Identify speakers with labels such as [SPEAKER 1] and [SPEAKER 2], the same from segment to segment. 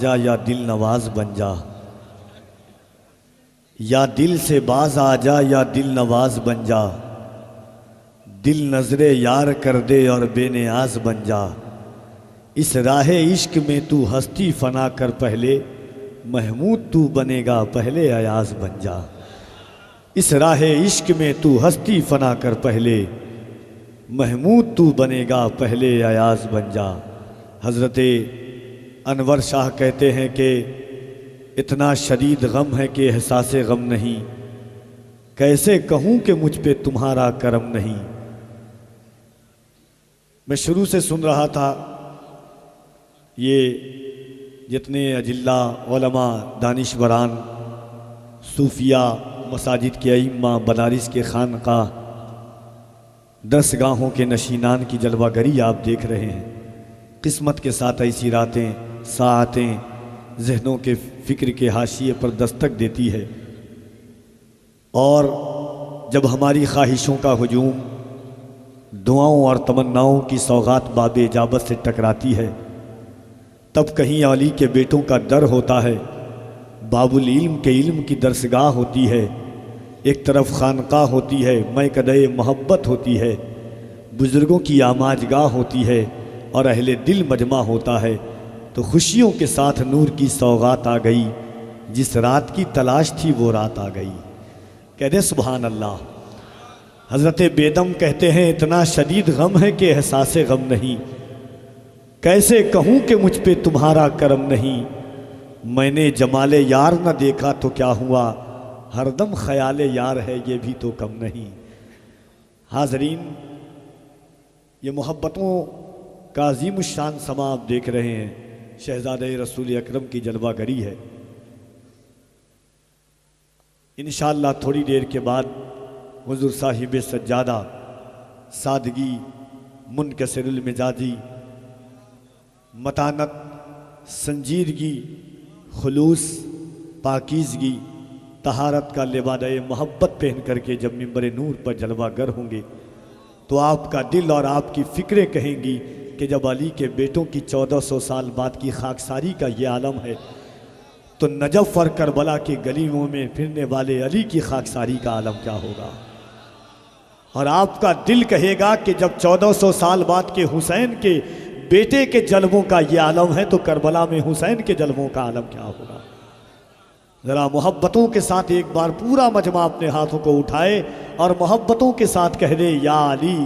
[SPEAKER 1] जा या दिल नवाज बन जा, या दिल से बाज आ जा या दिल नवाज बन जा, दिल नजरे यार कर दे और बेनियाज बन जा। इस राह इश्क में तू हस्ती फना कर पहले, महमूद तू बनेगा पहले अयाज बन जा। इस राह इश्क में तू हस्ती फना कर पहले, महमूद तू बनेगा पहले अयाज बन जा। हज़रत अनवर शाह कहते हैं कि इतना शदीद गम है कि एहसास गम नहीं, कैसे कहूँ कि मुझ पे तुम्हारा करम नहीं। मैं शुरू से सुन रहा था ये जितने अजिल्ला उलमा दानिशवरान सूफिया मसाजिद के अइम्मा बनारस के खानका दरसगाहों के नशीनान की जलवागरी आप देख रहे हैं। किस्मत के साथ ऐसी रातें साआतें जहनों के फ़िक्र के हाशिए पर दस्तक देती है, और जब हमारी ख्वाहिशों का हुजूम दुआओं और तमन्नाओं की सौगात बाब इजाबत से टकराती है, तब कहीं अली के बेटों का दर होता है, बाबुल इल्म के इल्म की दरसगाह होती है, एक तरफ खानका होती है, मैकदे मोहब्बत होती है, बुज़ुर्गों की आमाजगाह होती है और अहले दिल मजमा होता है। तो खुशियों के साथ नूर की सौगात आ गई, जिस रात की तलाश थी वो रात आ गई। कहते सुभान अल्लाह। हज़रत बेदम कहते हैं इतना शदीद गम है कि एहसास गम नहीं, कैसे कहूँ कि मुझ पे तुम्हारा करम नहीं। मैंने जमाले यार न देखा तो क्या हुआ, हरदम ख्याले यार है ये भी तो कम नहीं। हाज़रीन, ये मोहब्बतों का अज़ीम शान समा आप देख रहे हैं, शहज़ादे रसूल अकरम की जलवागरी है। इंशाअल्लाह थोड़ी देर के बाद हुज़ूर साहिब सज्जादा सादगी, मुनकसिरुल मिजाजी, मतानत, संजीदगी, खुलूस, पाकीज़गी, तहारत का लिबादे मोहब्बत पहन करके जब मिंबर नूर पर जलवागर होंगे तो आपका दिल और आपकी फ़िक्रें कहेंगी कि जब अली के बेटों की 1400 साल बाद की खाकसारी का ये आलम है, तो नजफ़ और करबला के गलियों में फिरने वाले अली की खाकसारी का आलम क्या होगा। और आपका दिल कहेगा कि जब 1400 साल बाद के हुसैन के बेटे के जलवों का ये आलम है, तो करबला में हुसैन के जलवों का आलम क्या होगा। ज़रा मोहब्बतों के साथ एक बार पूरा मजमा अपने हाथों को उठाए और मोहब्बतों के साथ कह दे या अली।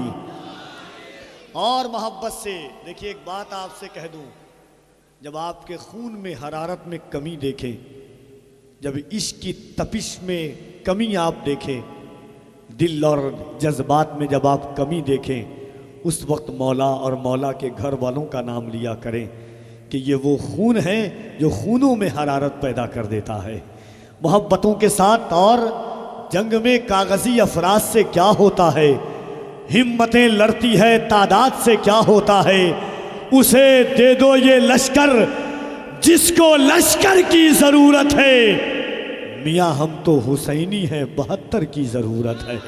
[SPEAKER 1] और मोहब्बत से देखिए, एक बात आपसे कह दूं, जब आपके खून में हरारत में कमी देखें, जब इश्क की तपिश में कमी आप देखें, दिल और जज्बात में जब आप कमी देखें, उस वक्त मौला और मौला के घर वालों का नाम लिया करें कि ये वो खून है जो खूनों में हरारत पैदा कर देता है। मोहब्बतों के साथ और जंग में कागज़ी अफराज से क्या होता है, हिम्मतें लड़ती है तादाद से क्या होता है। उसे दे दो ये लश्कर जिसको लश्कर की ज़रूरत है, मियाँ हम तो हुसैनी हैं 72 की ज़रूरत है।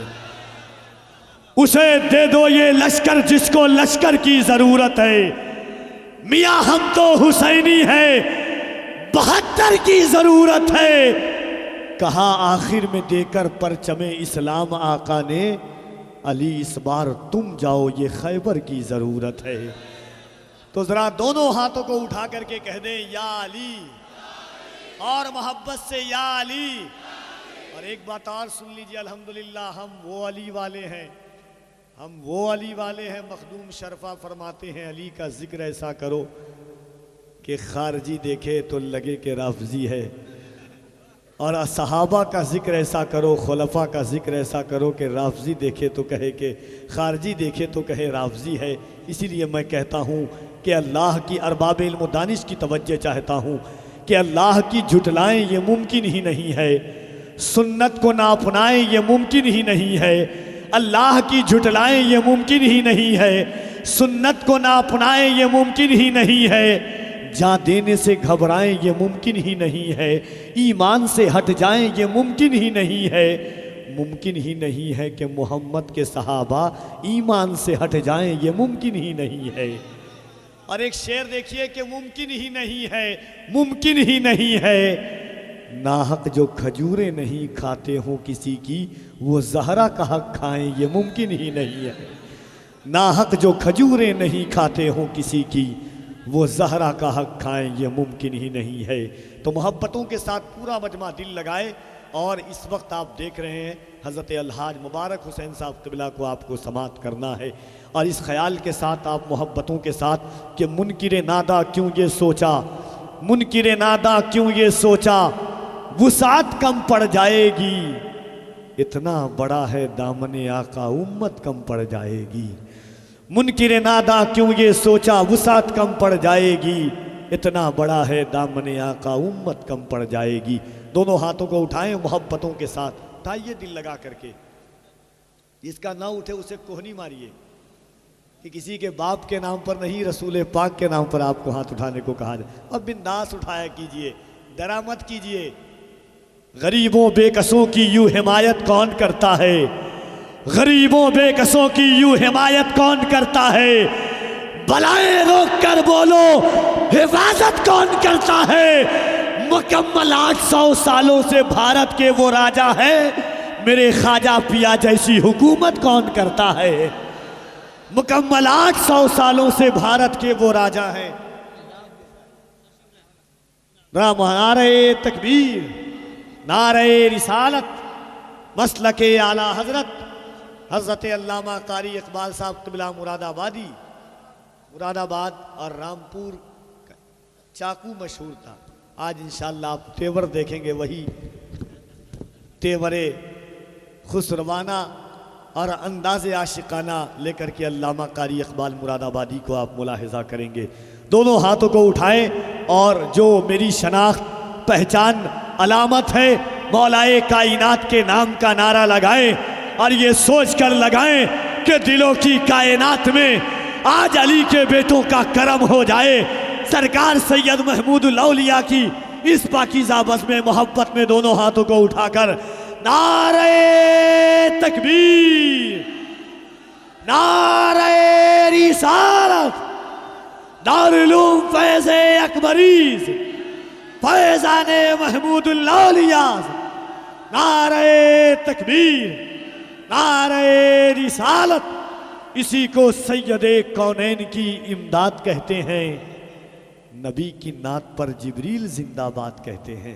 [SPEAKER 1] उसे दे दो ये लश्कर जिसको लश्कर की ज़रूरत है, मियाँ हम तो हुसैनी है 72 की ज़रूरत है। कहा आखिर में देकर परचमे इस्लाम आका ने, अली इस बार तुम जाओ ये खैबर की ज़रूरत है। तो ज़रा दोनों हाथों को उठा करके कह दें या अली, और मोहब्बत से या अली। और एक बात और सुन लीजिए, अल्हम्दुलिल्लाह हम वो अली वाले हैं, हम वो अली वाले हैं। मखदूम शरफा फरमाते हैं अली का जिक्र ऐसा करो कि खारजी देखे तो लगे कि राफजी है, और सहाबा का जिक्र ऐसा करो, खुलफा का जिक्र ऐसा करो कि राफजी देखे तो कहे कि खारजी देखे तो कहे राफजी है। इसीलिए मैं कहता हूँ कि अल्लाह की अरबाब इल्म व दानिश की तवज्जो चाहता हूँ कि अल्लाह की झुटलाएँ ये मुमकिन ही नहीं है, सुन्नत को ना अपनाएं ये मुमकिन ही नहीं है। अल्लाह की झुटलाएँ ये मुमकिन ही नहीं है, सुन्नत को ना अपनाएं ये मुमकिन ही नहीं है। जा देने से घबराएं ये मुमकिन ही नहीं है, ईमान से हट जाएं ये मुमकिन ही नहीं है। मुमकिन ही नहीं है कि मोहम्मद के सहाबा ईमान से हट जाएं, ये मुमकिन ही नहीं है। और एक शेर देखिए कि मुमकिन ही नहीं है, मुमकिन ही नहीं है, नाहक जो खजूरें नहीं खाते हो किसी की, वो ज़हरा का हक खाएं, ये मुमकिन ही नहीं है। नाहक जो खजूरें नहीं खाते हो किसी की, वो ज़हरा का हक खाएं, ये मुमकिन ही नहीं है। तो मोहब्बतों के साथ पूरा मजमा दिल लगाए। और इस वक्त आप देख रहे हैं हज़रत अलहाज मुबारक हुसैन साहब क़िबला को आपको समात करना है, और इस ख्याल के साथ आप मोहब्बतों के साथ कि मुनकिर नादा क्यों ये सोचा, मुनकिर नादा क्यों ये सोचा, वुसात कम पड़ जाएगी, इतना बड़ा है दामने आका उम्मत कम पड़ जाएगी। मुनकिर नादा क्यों ये सोचा, वुसात कम पड़ जाएगी, इतना बड़ा है दामने आका उम्मत कम पड़ जाएगी। दोनों हाथों को उठाएं मोहब्बतों के साथ, उठाइए दिल लगा करके। जिसका ना उठे उसे कोहनी मारिए कि किसी के बाप के नाम पर नहीं, रसूल पाक के नाम पर आपको हाथ उठाने को कहा जाए। अब बिंदास उठाया कीजिए, डरा मत कीजिए। गरीबों बेकसों की यूं हिमायत कौन करता है, गरीबों बेकसों की यूं हिमायत कौन करता है, बलाएं रोक कर बोलो हिफाजत कौन करता है। मुकम्मल 800 सालों से भारत के वो राजा है, मेरे ख्वाजा पिया जैसी हुकूमत कौन करता है। मुकम्मल 800 सालों से भारत के वो राजा है। नारे तकबीर, नारे रिसालत, मसलके आला हजरत हजरत अल्लामा कारी इकबाल साहब क़िबला मुरादाबादी। मुरादाबाद और रामपुर चाकू मशहूर था। आज इंशाअल्लाह आप तेवर देखेंगे, वही तेवरे खुसरवाना और अंदाज़े आशिकाना लेकर के अल्लामा कारी इकबाल मुरादाबादी को आप मुलाहिज़ा करेंगे। दोनों हाथों को उठाएं और जो मेरी शनाख्त पहचान अलामत है मौलाए कायनात के नाम का नारा लगाएं, और ये सोच कर लगाएं कि दिलों की कायनात में आज अली के बेटों का करम हो जाए। सरकार सैयद महमूदुल औलिया की इस पाकीज़ा बज़्म में मोहब्बत में दोनों हाथों को उठाकर नारे तकबीर, नारे रिसालत, दारुल उलूम फैज़े अकबरीज़, फैज़ाने महमूदुल औलिया, नारे तकबीर, नारे रिसालत, इसी को सैयदे कौनैन की इमदाद कहते हैं। नबी की नात पर जिब्रील जिंदाबाद कहते हैं।